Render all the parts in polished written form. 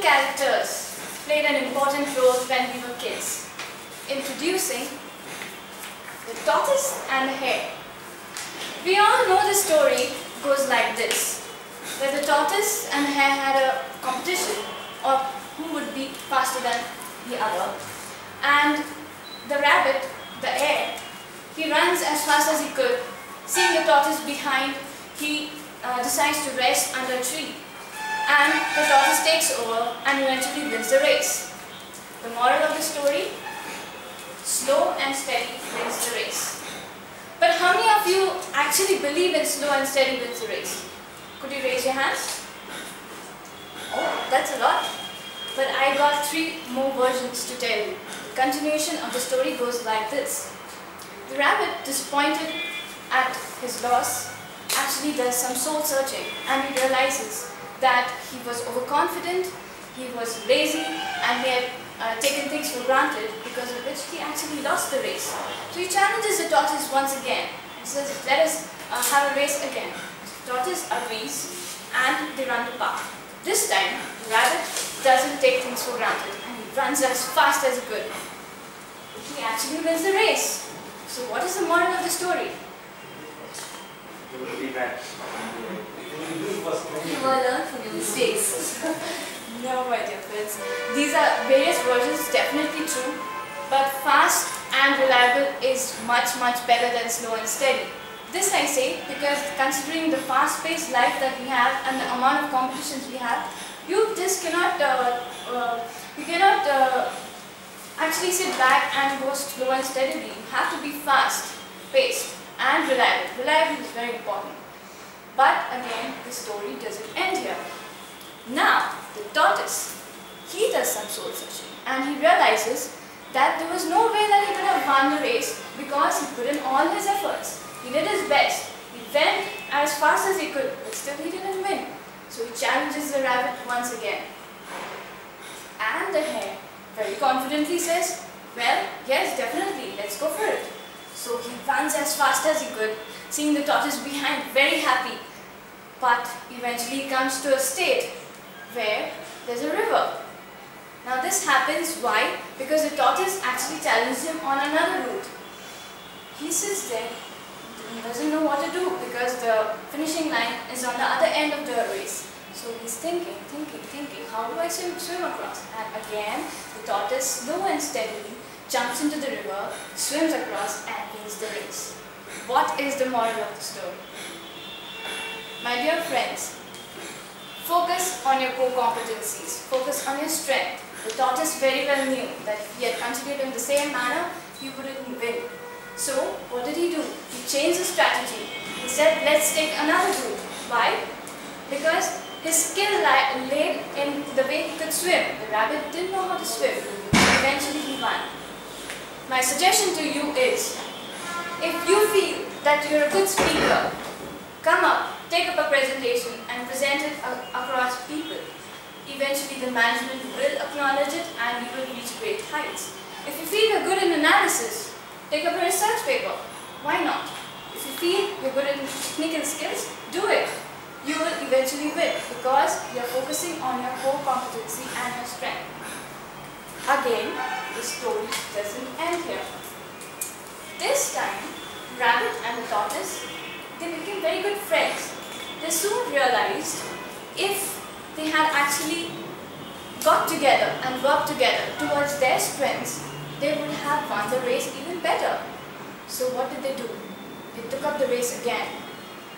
characters played an important role when we were kids. Introducing the tortoise and the hare. We all know the story goes like this, where the tortoise and the hare had a competition of who would be faster than the other. And the rabbit, the hare, he runs as fast as he could. Seeing the tortoise behind, he decides to rest under a tree. And the tortoise takes over and eventually wins the race. The moral of the story? Slow and steady wins the race. But how many of you actually believe in slow and steady wins the race? Could you raise your hands? Oh, that's a lot. But I got 3 more versions to tell you. The continuation of the story goes like this. The rabbit, disappointed at his loss, actually does some soul searching, and he realizes that he was overconfident, he was lazy, and he had taken things for granted, because of which he actually lost the race. So he challenges the tortoise once again. He says, let us have a race again. The tortoise agrees, and they run the path. This time, the rabbit doesn't take things for granted, and he runs as fast as he could. He actually wins the race. So what is the moral of the story? You will learn from your mistakes. No, my dear friends. These are various versions, definitely true, but fast and reliable is much better than slow and steady. This I say because considering the fast-paced life that we have and the amount of competitions we have, you just cannot, actually sit back and go slow and steadily. You have to be fast-paced and reliable. Reliable is very important. But again, the story doesn't end here. Now, the tortoise, he does some soul searching and he realizes that there was no way that he could have won the race because he put in all his efforts. He did his best. He went as fast as he could, but still he didn't win. So he challenges the rabbit once again. And the hare very confidently says, well, yes, definitely, let's go for it. So he runs as fast as he could, seeing the tortoise behind, very happy. But eventually he comes to a state where there's a river. Now this happens, why? Because the tortoise actually challenges him on another route. He sits there, doesn't know what to do because the finishing line is on the other end of the race. So he's thinking, how do I swim across? And again, the tortoise, slow and steadily, jumps into the river, swims across and wins the race. What is the moral of the story? My dear friends, focus on your core competencies, focus on your strength. The tortoise very well knew that if he had continued in the same manner, he wouldn't win. So, what did he do? He changed his strategy. He said, let's take another route. Why? Because his skill laid in the way he could swim. The rabbit didn't know how to swim. Eventually he won. My suggestion to you is, if you feel that you're a good speaker, come up, take up a presentation and present it across people. Eventually the management will acknowledge it and you will reach great heights. If you feel you're good in analysis, take up a research paper. Why not? If you feel you're good in technical skills, do it. You will eventually win because you're focusing on your core competency and your strength. Again, the story doesn't end here. This time, rabbit and the tortoise, they became very good friends. They soon realized if they had actually got together and worked together towards their strengths, they would have won the race even better. So what did they do? They took up the race again.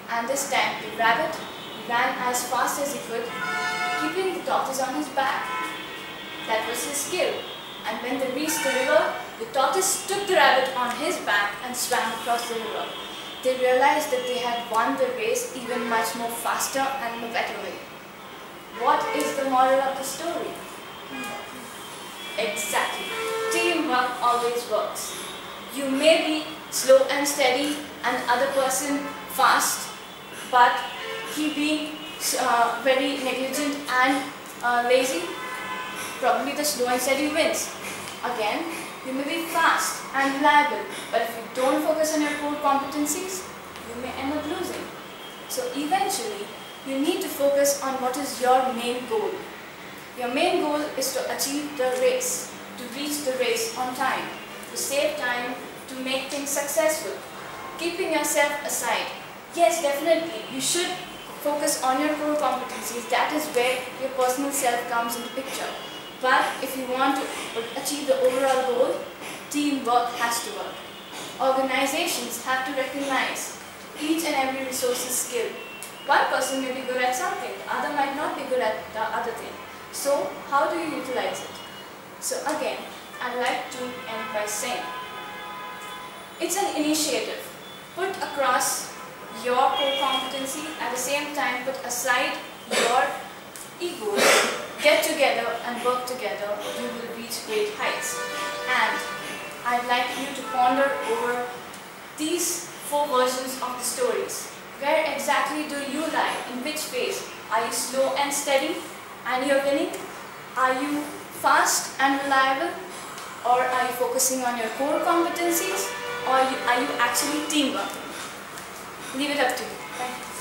And this time, the rabbit ran as fast as he could, keeping the tortoise on his back. That was his skill. And when they reached the river, the tortoise took the rabbit on his back and swam across the river. They realized that they had won the race even much more faster and in a better way. What is the moral of the story? Exactly. Teamwork always works. You may be slow and steady and the other person fast, but he being very negligent and lazy, probably the slow and steady wins. Again, you may be fast and reliable, but if you don't focus on your core competencies, you may end up losing. So eventually, you need to focus on what is your main goal. Your main goal is to achieve the race, to reach the race on time, to save time, to make things successful. Keeping yourself aside. Yes, definitely, you should focus on your core competencies. That is where your personal self comes into picture. But if you want to achieve the overall goal, teamwork has to work. Organizations have to recognize each and every resource's skill. One person may be good at something, the other might not be good at the other thing. So, how do you utilize it? So again, I'd like to end by saying, it's an initiative. Put across your core competency, at the same time put aside your egos, get together and work together, you will reach great heights. And I'd like you to ponder over these 4 versions of the stories. Where exactly do you lie? In which phase? Are you slow and steady and you're winning? Are you fast and reliable? Or are you focusing on your core competencies? Or are you actually teamwork? Leave it up to you. Thank you.